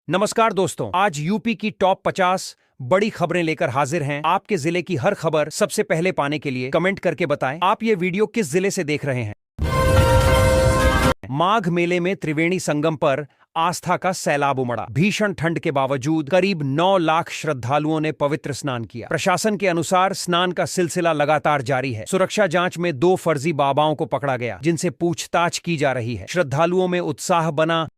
नमस्कार दोस्तों, आज यूपी की टॉप 50 बड़ी खबरें लेकर हाजिर हैं। आपके जिले की हर खबर सबसे पहले पाने के लिए कमेंट करके बताएं आप ये वीडियो किस जिले से देख रहे हैं। माघ मेले में त्रिवेणी संगम पर आस्था का सैलाब उमड़ा। भीषण ठंड के बावजूद करीब 9 लाख श्रद्धालुओं ने पवित्र स्नान किया। प्रशासन के अनुसार स्नान का सिलसिला लगातार जारी है। सुरक्षा जांच में 2 फर्जी बाबाओं को पकड़ा गया, जिनसे पूछताछ की जा रही है। श्रद्धालुओं में उत्साह बना।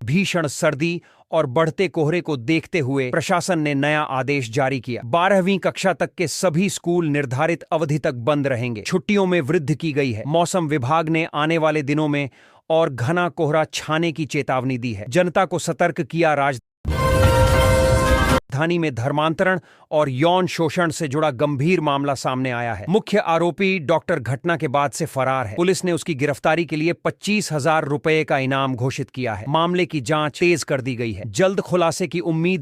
भीषण सर्दी और बढ़ते कोहरे को देखते हुए प्रशासन ने नया आदेश जारी किया। 12वीं कक्षा तक के सभी स्कूल निर्धारित अवधि तक बंद रहेंगे। छुट्टियों में वृद्धि की गई है। मौसम विभाग ने आने वाले दिनों में और घना कोहरा छाने की चेतावनी दी है। जनता को सतर्क किया। राजधानी में धर्मांतरण और यौन शोषण से जुड़ा गंभीर मामला सामने आया है। मुख्य आरोपी डॉक्टर घटना के बाद से फरार है। पुलिस ने उसकी गिरफ्तारी के लिए 25,000 रुपए का इनाम घोषित किया है। मामले की जांच तेज कर दी गई है। जल्द खुलासे की उम्मीद।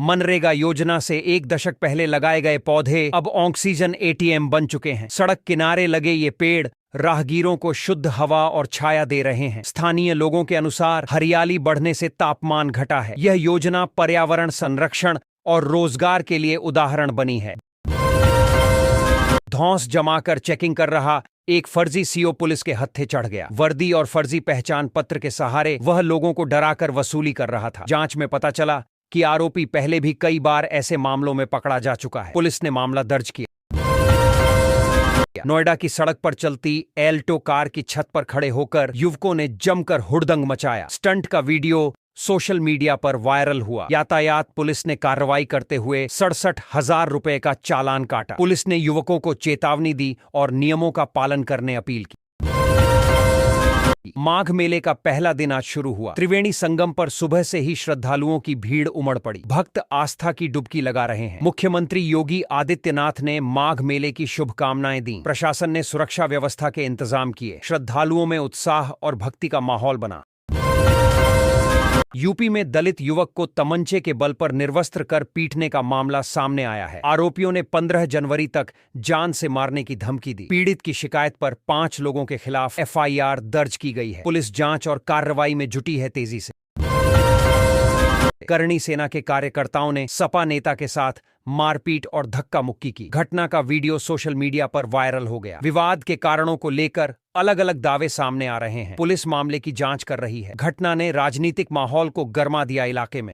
मनरेगा योजना से 1 दशक पहले लगाए गए पौधे अब ऑक्सीजन एटीएम बन चुके हैं। सड़क किनारे लगे ये पेड़ राहगीरों को शुद्ध हवा और छाया दे रहे हैं। स्थानीय लोगों के अनुसार हरियाली बढ़ने से तापमान घटा है। यह योजना पर्यावरण संरक्षण और रोजगार के लिए उदाहरण बनी है। धौंस जमाकर चेकिंग कर रहा एक फर्जी सीओ पुलिस के हत्थे चढ़ गया। वर्दी और फर्जी पहचान पत्र के सहारे वह लोगों को डराकर वसूली कर रहा था। जांच में पता चला कि आरोपी पहले भी कई बार ऐसे मामलों में पकड़ा जा चुका है। पुलिस ने मामला दर्ज किया। नोएडा की सड़क पर चलती एल्टो कार की छत पर खड़े होकर युवकों ने जमकर हुड़दंग मचाया। स्टंट का वीडियो सोशल मीडिया पर वायरल हुआ। यातायात पुलिस ने कार्रवाई करते हुए 67,000 रुपए का चालान काटा। पुलिस ने युवकों को चेतावनी दी और नियमों का पालन करने अपील की। माघ मेले का पहला दिन आज शुरू हुआ। त्रिवेणी संगम पर सुबह से ही श्रद्धालुओं की भीड़ उमड़ पड़ी। भक्त आस्था की डुबकी लगा रहे हैं। मुख्यमंत्री योगी आदित्यनाथ ने माघ मेले की शुभकामनाएं दी। प्रशासन ने सुरक्षा व्यवस्था के इंतजाम किए। श्रद्धालुओं में उत्साह और भक्ति का माहौल बना। यूपी में दलित युवक को तमंचे के बल पर निर्वस्त्र कर पीटने का मामला सामने आया है। आरोपियों ने 15 जनवरी तक जान से मारने की धमकी दी। पीड़ित की शिकायत पर 5 लोगों के खिलाफ एफआईआर दर्ज की गई है। पुलिस जांच और कार्रवाई में जुटी है तेजी से। करणी सेना के कार्यकर्ताओं ने सपा नेता के साथ मारपीट और धक्का मुक्की की। घटना का वीडियो सोशल मीडिया पर वायरल हो गया। विवाद के कारणों को लेकर अलग अलग दावे सामने आ रहे हैं। पुलिस मामले की जांच कर रही है। घटना ने राजनीतिक माहौल को गर्मा दिया इलाके में।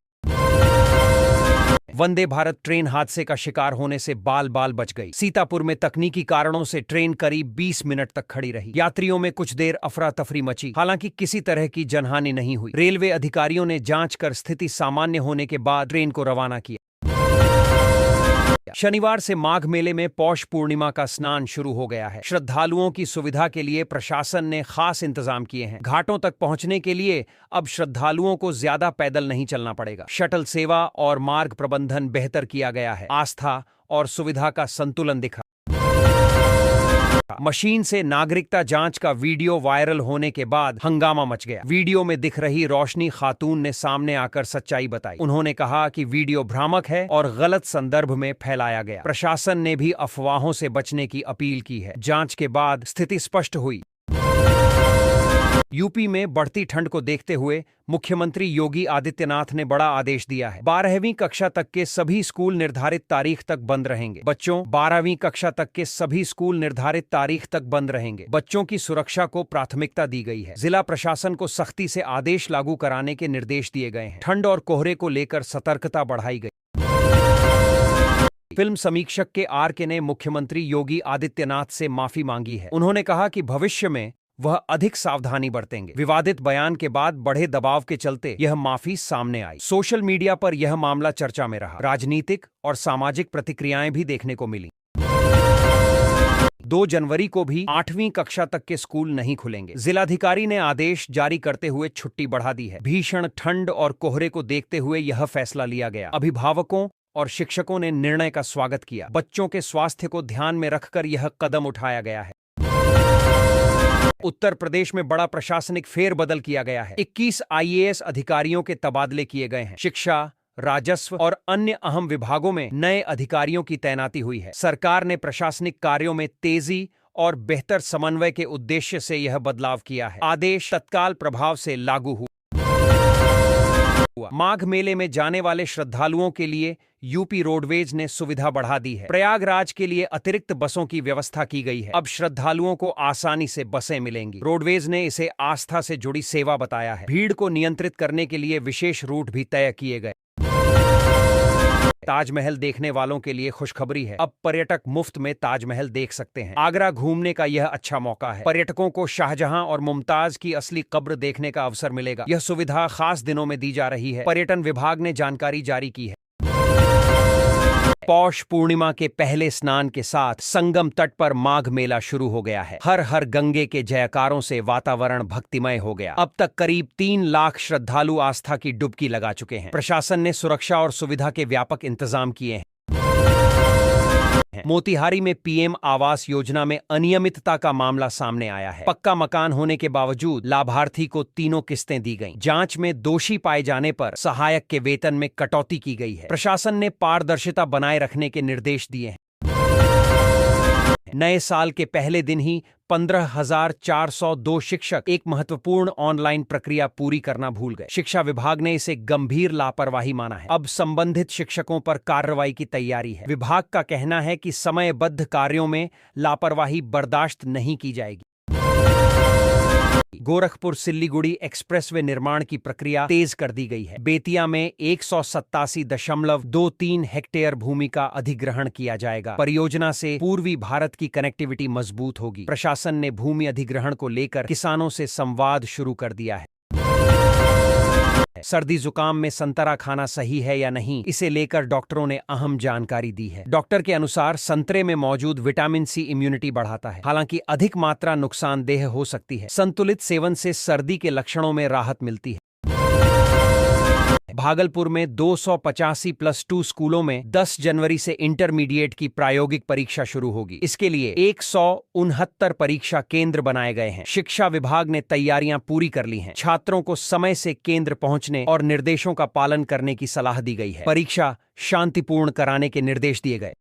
वंदे भारत ट्रेन हादसे का शिकार होने से बाल बाल बच गई। सीतापुर में तकनीकी कारणों से ट्रेन करीब 20 मिनट तक खड़ी रही। यात्रियों में कुछ देर अफरा तफरी मची। हालांकि किसी तरह की जनहानि नहीं हुई। रेलवे अधिकारियों ने जांच कर स्थिति सामान्य होने के बाद ट्रेन को रवाना किया। शनिवार से माघ मेले में पौष पूर्णिमा का स्नान शुरू हो गया है। श्रद्धालुओं की सुविधा के लिए प्रशासन ने खास इंतजाम किए हैं। घाटों तक पहुंचने के लिए अब श्रद्धालुओं को ज्यादा पैदल नहीं चलना पड़ेगा। शटल सेवा और मार्ग प्रबंधन बेहतर किया गया है। आस्था और सुविधा का संतुलन दिखा। मशीन से नागरिकता जांच का वीडियो वायरल होने के बाद हंगामा मच गया। वीडियो में दिख रही रोशनी खातून ने सामने आकर सच्चाई बताई। उन्होंने कहा कि वीडियो भ्रामक है और गलत संदर्भ में फैलाया गया। प्रशासन ने भी अफवाहों से बचने की अपील की है। जांच के बाद स्थिति स्पष्ट हुई। यूपी में बढ़ती ठंड को देखते हुए मुख्यमंत्री योगी आदित्यनाथ ने बड़ा आदेश दिया है। 12वीं कक्षा तक के सभी स्कूल निर्धारित तारीख तक बंद रहेंगे। बच्चों 12वीं कक्षा तक के सभी स्कूल निर्धारित तारीख तक बंद रहेंगे। बच्चों की सुरक्षा को प्राथमिकता दी गई है। जिला प्रशासन को सख्ती से आदेश लागू कराने के निर्देश दिए गए हैं। ठंड और कोहरे को लेकर सतर्कता बढ़ाई गई। फिल्म समीक्षक के आर.के. ने मुख्यमंत्री योगी आदित्यनाथ से माफी मांगी है। उन्होंने कहा कि भविष्य में वह अधिक सावधानी बरतेंगे। विवादित बयान के बाद बढ़े दबाव के चलते यह माफी सामने आई। सोशल मीडिया पर यह मामला चर्चा में रहा। राजनीतिक और सामाजिक प्रतिक्रियाएं भी देखने को मिली। 2 जनवरी को भी 8वीं कक्षा तक के स्कूल नहीं खुलेंगे। जिलाधिकारी ने आदेश जारी करते हुए छुट्टी बढ़ा दी है। भीषण ठंड और कोहरे को देखते हुए यह फैसला लिया गया। अभिभावकों और शिक्षकों ने निर्णय का स्वागत किया। बच्चों के स्वास्थ्य को ध्यान में रखकर यह कदम उठाया गया है। उत्तर प्रदेश में बड़ा प्रशासनिक फेरबदल किया गया है। 21 आईएएस अधिकारियों के तबादले किए गए हैं। शिक्षा, राजस्व और अन्य अहम विभागों में नए अधिकारियों की तैनाती हुई है। सरकार ने प्रशासनिक कार्यों में तेजी और बेहतर समन्वय के उद्देश्य से यह बदलाव किया है। आदेश तत्काल प्रभाव से लागू हुआ। माघ मेले में जाने वाले श्रद्धालुओं के लिए यूपी रोडवेज ने सुविधा बढ़ा दी है। प्रयागराज के लिए अतिरिक्त बसों की व्यवस्था की गई है। अब श्रद्धालुओं को आसानी से बसें मिलेंगी। रोडवेज ने इसे आस्था से जुड़ी सेवा बताया है। भीड़ को नियंत्रित करने के लिए विशेष रूट भी तय किए गए। ताजमहल देखने वालों के लिए खुशखबरी है। अब पर्यटक मुफ्त में ताजमहल देख सकते हैं। आगरा घूमने का यह अच्छा मौका है। पर्यटकों को शाहजहां और मुमताज की असली कब्र देखने का अवसर मिलेगा। यह सुविधा खास दिनों में दी जा रही है। पर्यटन विभाग ने जानकारी जारी की है। पौष पूर्णिमा के पहले स्नान के साथ संगम तट पर माघ मेला शुरू हो गया है। हर हर गंगे के जयकारों से वातावरण भक्तिमय हो गया। अब तक करीब 3 लाख श्रद्धालु आस्था की डुबकी लगा चुके हैं। प्रशासन ने सुरक्षा और सुविधा के व्यापक इंतजाम किए हैं। मोतिहारी में पीएम आवास योजना में अनियमितता का मामला सामने आया है। पक्का मकान होने के बावजूद लाभार्थी को 3 किस्तें दी गईं। जांच में दोषी पाए जाने पर सहायक के वेतन में कटौती की गई है। प्रशासन ने पारदर्शिता बनाए रखने के निर्देश दिए हैं। नए साल के पहले दिन ही 15,402 शिक्षक एक महत्वपूर्ण ऑनलाइन प्रक्रिया पूरी करना भूल गए। शिक्षा विभाग ने इसे गंभीर लापरवाही माना है। अब संबंधित शिक्षकों पर कार्रवाई की तैयारी है। विभाग का कहना है कि समयबद्ध कार्यों में लापरवाही बर्दाश्त नहीं की जाएगी। गोरखपुर सिल्लीगुड़ी एक्सप्रेसवे निर्माण की प्रक्रिया तेज कर दी गई है। बेतिया में 187.23 हेक्टेयर भूमि का अधिग्रहण किया जाएगा। परियोजना से पूर्वी भारत की कनेक्टिविटी मजबूत होगी। प्रशासन ने भूमि अधिग्रहण को लेकर किसानों से संवाद शुरू कर दिया है। सर्दी जुकाम में संतरा खाना सही है या नहीं, इसे लेकर डॉक्टरों ने अहम जानकारी दी है। डॉक्टर के अनुसार संतरे में मौजूद विटामिन सी इम्यूनिटी बढ़ाता है। हालांकि अधिक मात्रा नुकसानदेह हो सकती है। संतुलित सेवन से सर्दी के लक्षणों में राहत मिलती है। भागलपुर में 285+2 स्कूलों में 10 जनवरी से इंटरमीडिएट की प्रायोगिक परीक्षा शुरू होगी। इसके लिए 169 परीक्षा केंद्र बनाए गए हैं। शिक्षा विभाग ने तैयारियां पूरी कर ली हैं। छात्रों को समय से केंद्र पहुंचने और निर्देशों का पालन करने की सलाह दी गई है। परीक्षा शांतिपूर्ण कराने के निर्देश दिए गए।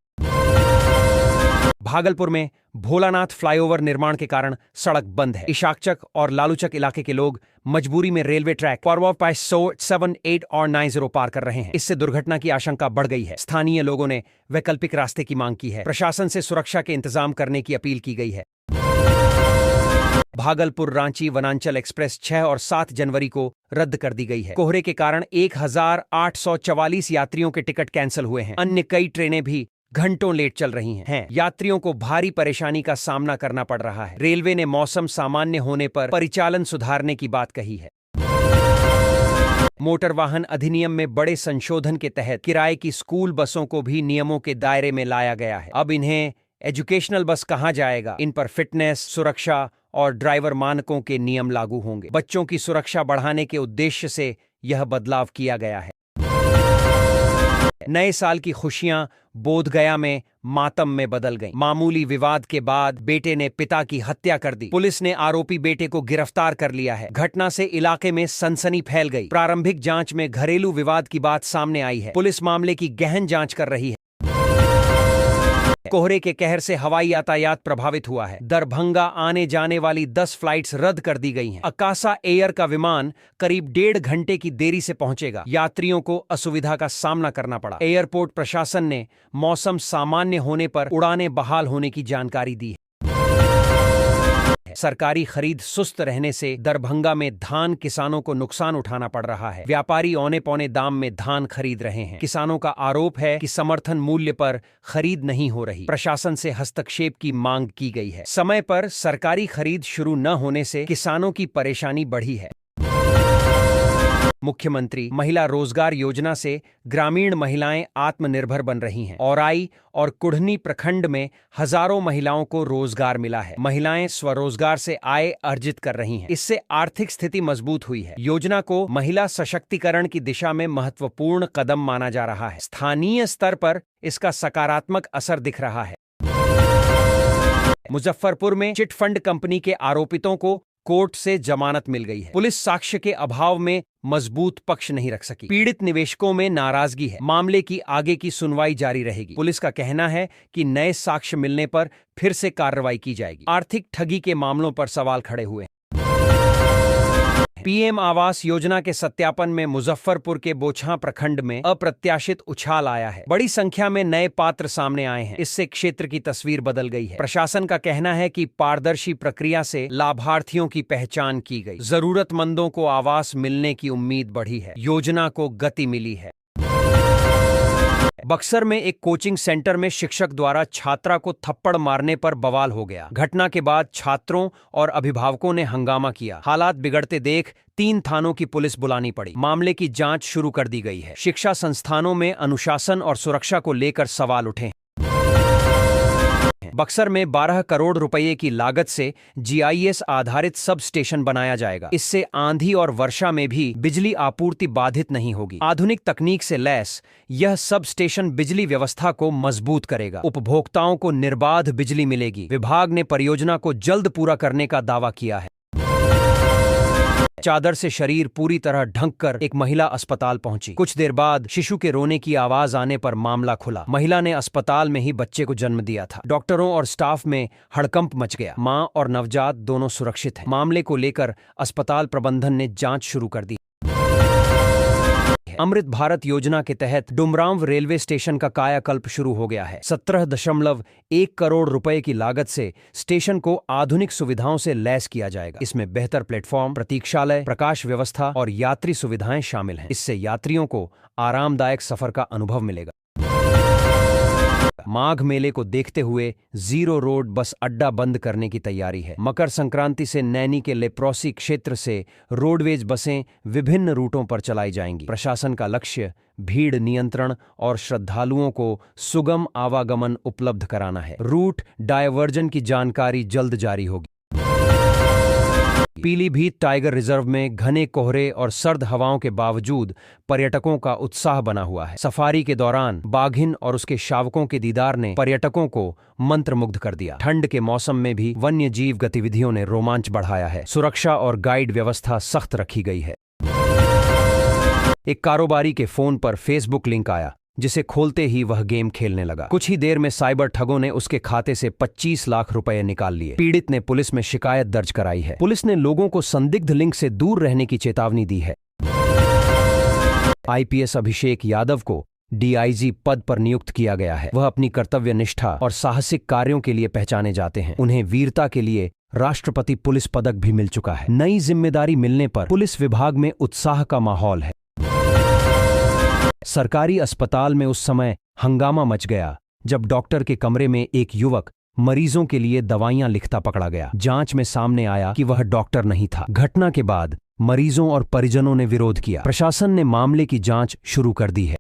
भागलपुर में भोलानाथ फ्लाईओवर निर्माण के कारण सड़क बंद है। इशाकचक और लालूचक इलाके के लोग मजबूरी में रेलवे ट्रैक पावर पास 7, 8 और 90 पार कर रहे हैं। इससे दुर्घटना की आशंका बढ़ गई है। स्थानीय लोगों ने वैकल्पिक रास्ते की मांग की है। प्रशासन से सुरक्षा के इंतजाम करने की अपील की गई है। भागलपुर रांची वनांचल एक्सप्रेस 6 और 7 जनवरी को रद्द कर दी गई है। कोहरे के कारण 1844 यात्रियों के टिकट कैंसिल हुए हैं। अन्य कई ट्रेनें भी घंटों लेट चल रही हैं। यात्रियों को भारी परेशानी का सामना करना पड़ रहा है। रेलवे ने मौसम सामान्य होने पर परिचालन सुधारने की बात कही है। मोटर वाहन अधिनियम में बड़े संशोधन के तहत किराए की स्कूल बसों को भी नियमों के दायरे में लाया गया है। अब इन्हें एजुकेशनल बस कहा जाएगा। इन पर फिटनेस, सुरक्षा और ड्राइवर मानकों के नियम लागू होंगे। बच्चों की सुरक्षा बढ़ाने के उद्देश्य से यह बदलाव किया गया है। नए साल की खुशियां बोधगया में मातम में बदल गईं। मामूली विवाद के बाद बेटे ने पिता की हत्या कर दी। पुलिस ने आरोपी बेटे को गिरफ्तार कर लिया है। घटना से इलाके में सनसनी फैल गई। प्रारंभिक जांच में घरेलू विवाद की बात सामने आई है। पुलिस मामले की गहन जांच कर रही है। कोहरे के कहर से हवाई यातायात प्रभावित हुआ है। दरभंगा आने जाने वाली 10 फ्लाइट्स रद्द कर दी गई हैं। अकासा एयर का विमान करीब 1.5 घंटे की देरी से पहुंचेगा। यात्रियों को असुविधा का सामना करना पड़ा। एयरपोर्ट प्रशासन ने मौसम सामान्य होने पर उड़ानें बहाल होने की जानकारी दी है। सरकारी खरीद सुस्त रहने से दरभंगा में धान किसानों को नुकसान उठाना पड़ रहा है। व्यापारी औने पौने दाम में धान खरीद रहे हैं। किसानों का आरोप है कि समर्थन मूल्य पर खरीद नहीं हो रही। प्रशासन से हस्तक्षेप की मांग की गई है। समय पर सरकारी खरीद शुरू न होने से किसानों की परेशानी बढ़ी है। मुख्यमंत्री महिला रोजगार योजना से ग्रामीण महिलाएं आत्मनिर्भर बन रही हैं। औराई और कुढ़नी प्रखंड में हजारों महिलाओं को रोजगार मिला है। महिलाएं स्वरोजगार से आय अर्जित कर रही हैं। इससे आर्थिक स्थिति मजबूत हुई है। योजना को महिला सशक्तिकरण की दिशा में महत्वपूर्ण कदम माना जा रहा है। स्थानीय स्तर पर इसका सकारात्मक असर दिख रहा है। मुजफ्फरपुर में चिटफंड कंपनी के आरोपितों को कोर्ट से जमानत मिल गई है। पुलिस साक्ष्य के अभाव में मजबूत पक्ष नहीं रख सकी। पीड़ित निवेशकों में नाराजगी है। मामले की आगे की सुनवाई जारी रहेगी। पुलिस का कहना है कि नए साक्ष्य मिलने पर फिर से कार्रवाई की जाएगी। आर्थिक ठगी के मामलों पर सवाल खड़े हुए हैं। पीएम आवास योजना के सत्यापन में मुजफ्फरपुर के बोचहां प्रखंड में अप्रत्याशित उछाल आया है। बड़ी संख्या में नए पात्र सामने आए हैं। इससे क्षेत्र की तस्वीर बदल गई है। प्रशासन का कहना है कि पारदर्शी प्रक्रिया से लाभार्थियों की पहचान की गई, जरूरतमंदों को आवास मिलने की उम्मीद बढ़ी है, योजना को गति मिली है। बक्सर में एक कोचिंग सेंटर में शिक्षक द्वारा छात्रा को थप्पड़ मारने पर बवाल हो गया। घटना के बाद छात्रों और अभिभावकों ने हंगामा किया। हालात बिगड़ते देख 3 थानों की पुलिस बुलानी पड़ी। मामले की जांच शुरू कर दी गई है। शिक्षा संस्थानों में अनुशासन और सुरक्षा को लेकर सवाल उठे। बक्सर में 12 करोड़ रुपए की लागत से जीआईएस आधारित सब स्टेशन बनाया जाएगा। इससे आंधी और वर्षा में भी बिजली आपूर्ति बाधित नहीं होगी। आधुनिक तकनीक से लैस यह सब स्टेशन बिजली व्यवस्था को मजबूत करेगा। उपभोक्ताओं को निर्बाध बिजली मिलेगी। विभाग ने परियोजना को जल्द पूरा करने का दावा किया है। चादर से शरीर पूरी तरह ढककर एक महिला अस्पताल पहुंची। कुछ देर बाद शिशु के रोने की आवाज आने पर मामला खुला। महिला ने अस्पताल में ही बच्चे को जन्म दिया था। डॉक्टरों और स्टाफ में हड़कंप मच गया। मां और नवजात दोनों सुरक्षित हैं। मामले को लेकर अस्पताल प्रबंधन ने जांच शुरू कर दी। अमृत भारत योजना के तहत डुमरांव रेलवे स्टेशन का कायाकल्प शुरू हो गया है। 17.1 करोड़ रुपए की लागत से स्टेशन को आधुनिक सुविधाओं से लैस किया जाएगा। इसमें बेहतर प्लेटफॉर्म, प्रतीक्षालय, प्रकाश व्यवस्था और यात्री सुविधाएं शामिल हैं। इससे यात्रियों को आरामदायक सफर का अनुभव मिलेगा। माघ मेले को देखते हुए जीरो रोड बस अड्डा बंद करने की तैयारी है। मकर संक्रांति से नैनी के लेप्रोसी क्षेत्र से रोडवेज बसें विभिन्न रूटों पर चलाई जाएंगी। प्रशासन का लक्ष्य भीड़ नियंत्रण और श्रद्धालुओं को सुगम आवागमन उपलब्ध कराना है। रूट डायवर्जन की जानकारी जल्द जारी होगी। पीलीभीत टाइगर रिजर्व में घने कोहरे और सर्द हवाओं के बावजूद पर्यटकों का उत्साह बना हुआ है। सफारी के दौरान बाघिन और उसके शावकों के दीदार ने पर्यटकों को मंत्रमुग्ध कर दिया। ठंड के मौसम में भी वन्य जीव गतिविधियों ने रोमांच बढ़ाया है। सुरक्षा और गाइड व्यवस्था सख्त रखी गई है। एक कारोबारी के फोन पर फेसबुक लिंक आया, जिसे खोलते ही वह गेम खेलने लगा। कुछ ही देर में साइबर ठगों ने उसके खाते से 25 लाख रुपए निकाल लिए। पीड़ित ने पुलिस में शिकायत दर्ज कराई है। पुलिस ने लोगों को संदिग्ध लिंक से दूर रहने की चेतावनी दी है। आईपीएस अभिषेक यादव को डीआईजी पद पर नियुक्त किया गया है। वह अपनी कर्तव्य निष्ठा और साहसिक कार्यों के लिए पहचाने जाते हैं। उन्हें वीरता के लिए राष्ट्रपति पुलिस पदक भी मिल चुका है। नई जिम्मेदारी मिलने पर पुलिस विभाग में उत्साह का माहौल है। सरकारी अस्पताल में उस समय हंगामा मच गया जब डॉक्टर के कमरे में एक युवक मरीजों के लिए दवाइयां लिखता पकड़ा गया। जांच में सामने आया कि वह डॉक्टर नहीं था। घटना के बाद मरीजों और परिजनों ने विरोध किया। प्रशासन ने मामले की जांच शुरू कर दी है।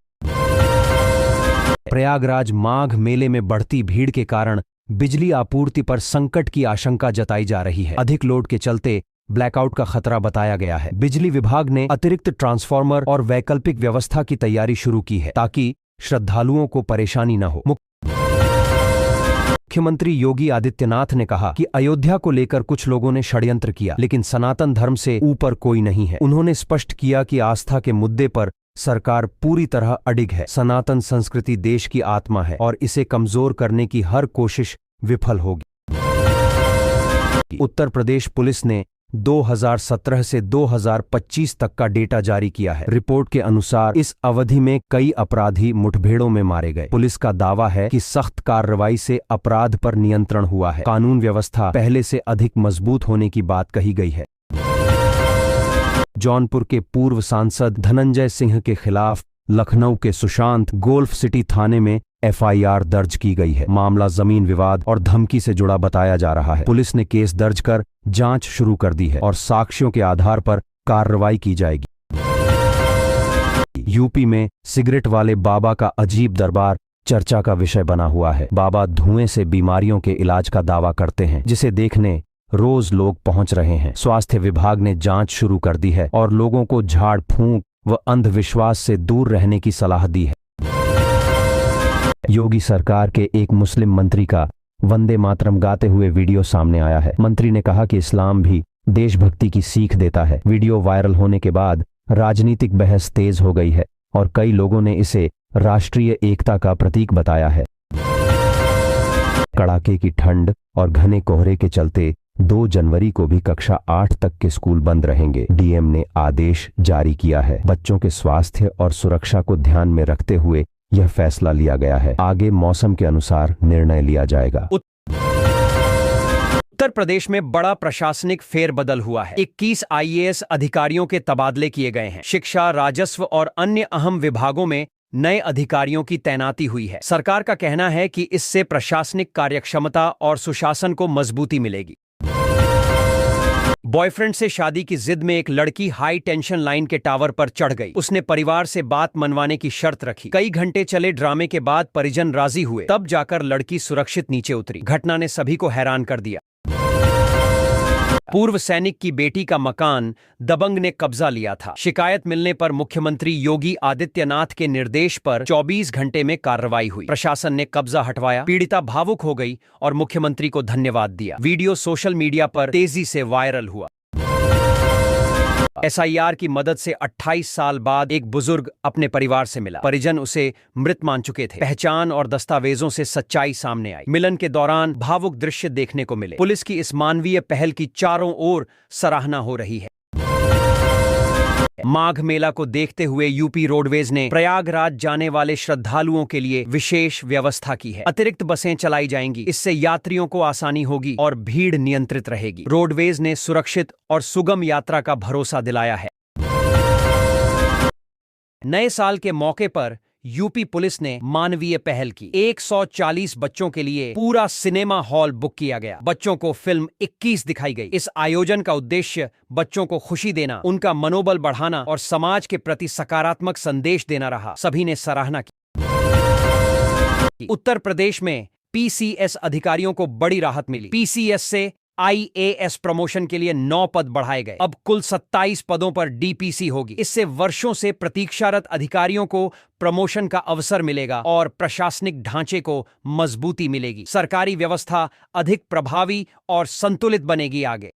प्रयागराज माघ मेले में बढ़ती भीड़ के कारण बिजली आपूर्ति पर संकट की आशंका जताई जा रही है। अधिक लोड के चलते ब्लैकआउट का खतरा बताया गया है। बिजली विभाग ने अतिरिक्त ट्रांसफार्मर और वैकल्पिक व्यवस्था की तैयारी शुरू की है ताकि श्रद्धालुओं को परेशानी न हो। मुख्यमंत्री योगी आदित्यनाथ ने कहा कि अयोध्या को लेकर कुछ लोगों ने षड्यंत्र किया, लेकिन सनातन धर्म से ऊपर कोई नहीं है। उन्होंने स्पष्ट किया कि आस्था के मुद्दे पर सरकार पूरी तरह अडिग है। सनातन संस्कृति देश की आत्मा है और इसे कमजोर करने की हर कोशिश विफल होगी। उत्तर प्रदेश पुलिस ने 2017 से 2025 तक का डेटा जारी किया है। रिपोर्ट के अनुसार इस अवधि में कई अपराधी मुठभेड़ों में मारे गए। पुलिस का दावा है कि सख्त कार्रवाई से अपराध पर नियंत्रण हुआ है। कानून व्यवस्था पहले से अधिक मजबूत होने की बात कही गई है। जौनपुर के पूर्व सांसद धनंजय सिंह के खिलाफ लखनऊ के सुशांत गोल्फ सिटी थाने में एफआईआर दर्ज की गई है। मामला जमीन विवाद और धमकी से जुड़ा बताया जा रहा है। पुलिस ने केस दर्ज कर जांच शुरू कर दी है और साक्ष्यों के आधार पर कार्रवाई की जाएगी। यूपी में सिगरेट वाले बाबा का अजीब दरबार चर्चा का विषय बना हुआ है। बाबा धुएं से बीमारियों के इलाज का दावा करते हैं, जिसे देखने रोज लोग पहुंच रहे हैं। स्वास्थ्य विभाग ने जांच शुरू कर दी है और लोगों को झाड़ फूंक व अंधविश्वास से दूर रहने की सलाह दी है। योगी सरकार के एक मुस्लिम मंत्री का वंदे मातरम गाते हुए वीडियो सामने आया है। मंत्री ने कहा कि इस्लाम भी देशभक्ति की सीख देता है। वीडियो वायरल होने के बाद राजनीतिक बहस तेज हो गई है और कई लोगों ने इसे राष्ट्रीय एकता का प्रतीक बताया है। कड़ाके की ठंड और घने कोहरे के चलते 2 जनवरी को भी कक्षा 8 तक के स्कूल बंद रहेंगे। डीएम ने आदेश जारी किया है। बच्चों के स्वास्थ्य और सुरक्षा को ध्यान में रखते हुए यह फैसला लिया गया है। आगे मौसम के अनुसार निर्णय लिया जाएगा। उत्तर प्रदेश में बड़ा प्रशासनिक फेरबदल हुआ है। 21 आईएएस अधिकारियों के तबादले किए गए हैं। शिक्षा, राजस्व और अन्य अहम विभागों में नए अधिकारियों की तैनाती हुई है। सरकार का कहना है कि इससे प्रशासनिक कार्यक्षमता और सुशासन को मजबूती मिलेगी। बॉयफ्रेंड से शादी की जिद में एक लड़की हाई टेंशन लाइन के टावर पर चढ़ गई। उसने परिवार से बात मनवाने की शर्त रखी। कई घंटे चले ड्रामे के बाद परिजन राजी हुए, तब जाकर लड़की सुरक्षित नीचे उतरी। घटना ने सभी को हैरान कर दिया। पूर्व सैनिक की बेटी का मकान दबंग ने कब्जा लिया था। शिकायत मिलने पर मुख्यमंत्री योगी आदित्यनाथ के निर्देश पर 24 घंटे में कार्रवाई हुई। प्रशासन ने कब्जा हटवाया। पीड़िता भावुक हो गई और मुख्यमंत्री को धन्यवाद दिया। वीडियो सोशल मीडिया पर तेजी से वायरल हुआ। एसआईआर की मदद से 28 साल बाद एक बुजुर्ग अपने परिवार से मिला। परिजन उसे मृत मान चुके थे। पहचान और दस्तावेजों से सच्चाई सामने आई। मिलन के दौरान भावुक दृश्य देखने को मिले। पुलिस की इस मानवीय पहल की चारों ओर सराहना हो रही है। माघ मेला को देखते हुए यूपी रोडवेज ने प्रयागराज जाने वाले श्रद्धालुओं के लिए विशेष व्यवस्था की है। अतिरिक्त बसें चलाई जाएंगी। इससे यात्रियों को आसानी होगी और भीड़ नियंत्रित रहेगी। रोडवेज ने सुरक्षित और सुगम यात्रा का भरोसा दिलाया है। नए साल के मौके पर यूपी पुलिस ने मानवीय पहल की। 140 बच्चों के लिए पूरा सिनेमा हॉल बुक किया गया। बच्चों को फिल्म 21 दिखाई गई। इस आयोजन का उद्देश्य बच्चों को खुशी देना, उनका मनोबल बढ़ाना और समाज के प्रति सकारात्मक संदेश देना रहा। सभी ने सराहना की। उत्तर प्रदेश में पीसीएस अधिकारियों को बड़ी राहत मिली। पीसीएस से आईएएस प्रमोशन के लिए 9 पद बढ़ाए गए। अब कुल 27 पदों पर डीपीसी होगी। इससे वर्षों से प्रतीक्षारत अधिकारियों को प्रमोशन का अवसर मिलेगा और प्रशासनिक ढांचे को मजबूती मिलेगी। सरकारी व्यवस्था अधिक प्रभावी और संतुलित बनेगी। आगे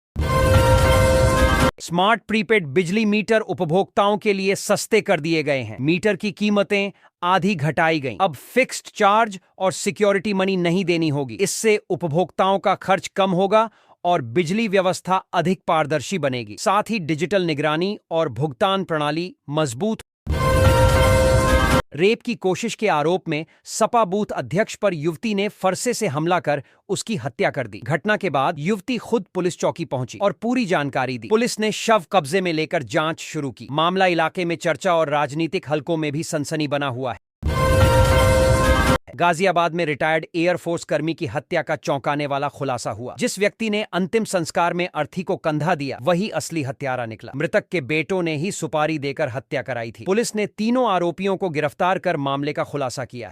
स्मार्ट प्रीपेड बिजली मीटर उपभोक्ताओं के लिए सस्ते कर दिए गए हैं। मीटर की कीमतें आधी घटाई गईं। अब फिक्स्ड चार्ज और सिक्योरिटी मनी नहीं देनी होगी। इससे उपभोक्ताओं का खर्च कम होगा और बिजली व्यवस्था अधिक पारदर्शी बनेगी। साथ ही डिजिटल निगरानी और भुगतान प्रणाली मजबूत। रेप की कोशिश के आरोप में सपा बूथ अध्यक्ष पर युवती ने फरसे से हमला कर उसकी हत्या कर दी। घटना के बाद युवती खुद पुलिस चौकी पहुंची और पूरी जानकारी दी। पुलिस ने शव कब्जे में लेकर जांच शुरू की। मामला इलाके में चर्चा और राजनीतिक हलकों में भी सनसनी बना हुआ है। गाजियाबाद में रिटायर्ड एयरफोर्स कर्मी की हत्या का चौंकाने वाला खुलासा हुआ। जिस व्यक्ति ने अंतिम संस्कार में अर्थी को कंधा दिया, वही असली हत्यारा निकला। मृतक के बेटों ने ही सुपारी देकर हत्या कराई थी। पुलिस ने तीनों आरोपियों को गिरफ्तार कर मामले का खुलासा किया है।